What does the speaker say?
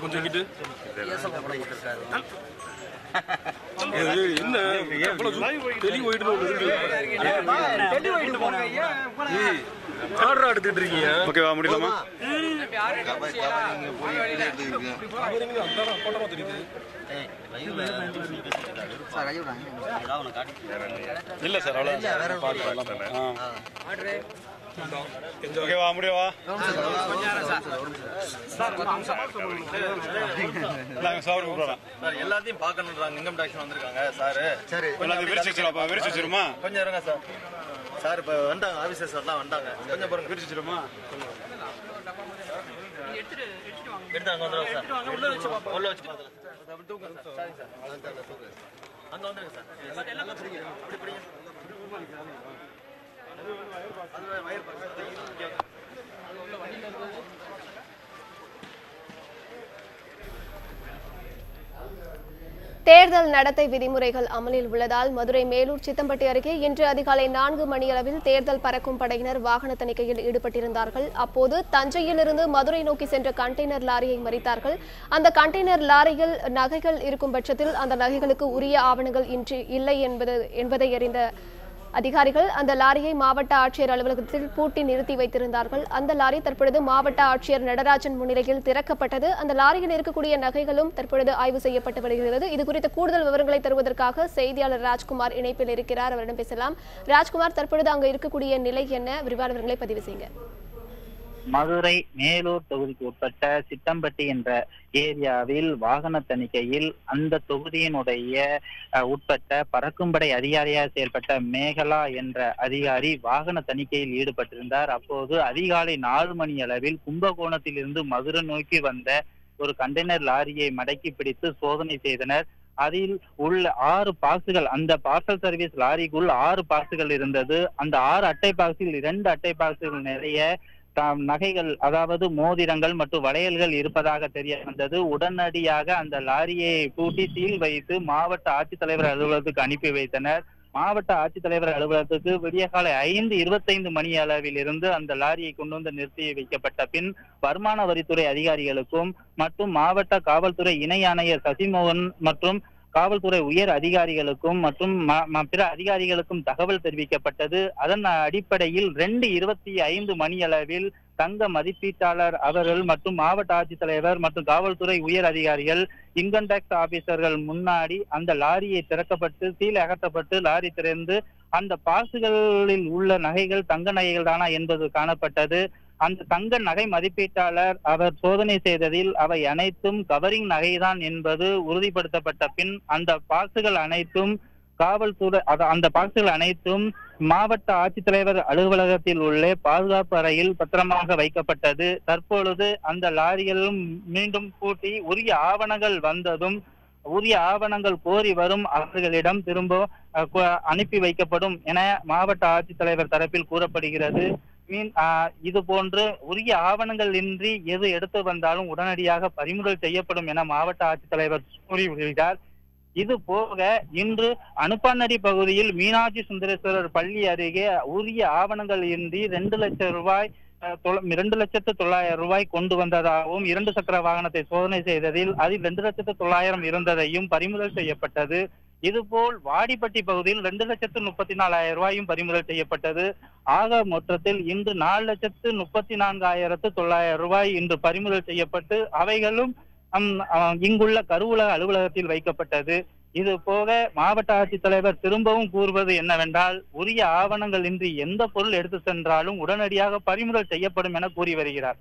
கொஞ்சம் என்ன எடுத்துட்டு இருக்கீங்க? ஓகேவா, முடியலாமா? இல்ல சார், ஓகேவா, முடியவா? எல்லாத்தையும் பாக்கணும்ன்றாங்க. இன்கம் டாக்ஸ் வந்திருக்காங்க சார். சரி, விரிச்சு வச்சிருமா? கொஞ்சம் இருங்க சார். சார் இப்ப வந்தாங்க, ஆபீசர்ஸ் எல்லாம் வந்தாங்க. கொஞ்சம் பாருங்க, விரிச்சு வச்சிருமா? எடுத்தாங்க வந்துடுங்க சார். உள்ள வச்சு பார்க்கலாம். சரி சார், அங்க வந்துருங்க சார். அப்படி பிடிங்க. தேர்தல் நடத்தை விதிமுறைகள் அமலில் உள்ளதால் மதுரை மேலூர் சித்தம்பட்டி அருகே இன்று அதிகாலை 4 மணியளவில் தேர்தல் பறக்கும் படையினர் வாகன தணிக்கையில் ஈடுபட்டிருந்தார்கள். அப்போது தஞ்சையிலிருந்து மதுரை நோக்கி சென்ற கண்டெய்னர் லாரியை மறித்தார்கள். அந்த கண்டெய்னர் லாரியில் நகைகள் இருக்கும் பட்சத்தில் அந்த நகைகளுக்கு உரிய ஆவணங்கள் இல்லை என்பதை அறிந்த அதிகாரிகள் அந்த லாரியை மாவட்ட ஆட்சியர் அலுவலகத்தில் பூட்டி நிறுத்தி வைத்திருந்தார்கள். அந்த லாரி தற்பொழுது மாவட்ட ஆட்சியர் நடராஜன் முன்னிலையில் திறக்கப்பட்டது. அந்த லாரியில் இருக்கக்கூடிய நகைகளும் தற்பொழுது ஆய்வு செய்யப்பட்டு வருகிறது. இது குறித்த கூடுதல் விவரங்களை தருவதற்காக செய்தியாளர் ராஜ்குமார் இணைப்பில் இருக்கிறார். அவரிடம் பேசலாம். ராஜ்குமார், தற்பொழுது அங்கு இருக்கக்கூடிய நிலை என்ன? விரிவான விவரங்களை பதிவு செய்யுங்க. மதுரை மேலூர் தொகுதிக்கு உட்பட்ட சித்தம்பட்டி என்ற ஏரியாவில் வாகன தணிக்கையில் அந்த தொகுதியினுடைய உட்பட்ட பறக்கும்படை அதிகாரியாக செயல்பட்ட மேகலா என்ற அதிகாரி வாகன தணிக்கையில் ஈடுபட்டிருந்தார். அப்போது அதிகாலை 4 மணி அளவில் கும்பகோணத்தில் இருந்து மதுரை நோக்கி வந்த ஒரு கண்டெய்னர் லாரியை மடக்கி பிடித்து சோதனை செய்தனர். அதில் உள்ள 6 பாக்ஸுகள், அந்த பார்சல் சர்வீஸ் லாரிக்குள் 6 பாக்ஸுகள் இருந்தது. அந்த 6 அட்டை பாக்ஸில் 2 அட்டை பாக்ஸுகள் நிறைய நகைகள், அதாவது மோதிரங்கள் மற்றும் வளையல்கள் இருப்பதாக தெரிய வந்தது. உடனடியாக அந்த லாரியை பூட்டி சீல் வைத்து மாவட்ட ஆட்சித்தலைவர் அலுவலகத்துக்கு அனுப்பி வைத்தனர். மாவட்ட ஆட்சித்தலைவர் அலுவலகத்துக்கு விடியகாலை 5:25 மணி அளவில் இருந்து அந்த லாரியை கொண்டு வந்து நிறுத்தி வைக்கப்பட்ட பின் வருமான வரித்துறை அதிகாரிகளுக்கும் மற்றும் மாவட்ட காவல்துறை இணை ஆணையர் சசிமோகன் மற்றும் காவல்துறை உயர் அதிகாரிகளுக்கும் மற்றும் பிற அதிகாரிகளுக்கும் தகவல் தெரிவிக்கப்பட்டது. அதன் அடிப்படையில் 2:25 மணி அளவில் தங்க மதிப்பீட்டாளர் அவர்கள் மற்றும் மாவட்ட ஆட்சித்தலைவர் மற்றும் காவல்துறை உயர் அதிகாரிகள் இன்கம் டாக்ஸ் ஆபீசர்கள் முன்னாடி அந்த லாரியை திறக்கப்பட்டு சீல் அகற்றப்பட்டு லாரி திறந்து அந்த பாக்ஸுகளில் உள்ள நகைகள் தங்க நகைகள் தானா என்பது காணப்பட்டது. அந்த தங்க நகை மதிப்பீட்டாளர் அவர் சோதனை செய்ததில் அவை அனைத்தும் கவரிங் நகைதான் என்பது உறுதிப்படுத்தப்பட்ட பின் அந்த பாக்ஸுகள் அனைத்தும் அந்த பாக்ஸுகள் அனைத்தும் மாவட்ட ஆட்சித்தலைவர் அலுவலகத்தில் உள்ள பாதுகாப்பு அறையில் பத்திரமாக வைக்கப்பட்டது. தற்பொழுது அந்த லாரிகளும் மீண்டும் பூட்டி உரிய ஆவணங்கள் வந்ததும் உரிய ஆவணங்கள் கோரி வரும் அவர்களிடம் திரும்ப அனுப்பி வைக்கப்படும் என மாவட்ட ஆட்சித்தலைவர் தரப்பில் கூறப்படுகிறது. இது போன்று உரிய ஆவணங்கள் இன்றி எது எடுத்து வந்தாலும் உடனடியாக பறிமுதல் செய்யப்படும் என மாவட்ட ஆட்சித்தலைவர் கூறியுள்ளார். இது போக இன்று அனுப்பானடி பகுதியில் மீனாட்சி சுந்தரேஸ்வரர் பள்ளி அருகே உரிய ஆவணங்கள் இன்றி 2,09,000 கொண்டு வந்ததாகவும் 2 சக்கர வாகனத்தை சோதனை செய்ததில் அதில் 2,09,000 இருந்ததையும் பறிமுதல் செய்யப்பட்டது. இதுபோல் வாடிப்பட்டி பகுதியில் 2,34,000 பறிமுதல் செய்யப்பட்டது. ஆக மொத்தத்தில் இன்று 4,34,900 இன்று பறிமுதல் செய்யப்பட்டு அவைகளும் இங்குள்ள கருவூல அலுவலகத்தில் வைக்கப்பட்டது. இது போக மாவட்ட ஆட்சித்தலைவர் திரும்பவும் கூறுவது என்னவென்றால் உரிய ஆவணங்கள் இன்றி எந்த பொருள் எடுத்து சென்றாலும் உடனடியாக பறிமுதல் செய்யப்படும் என கூறி வருகிறார்.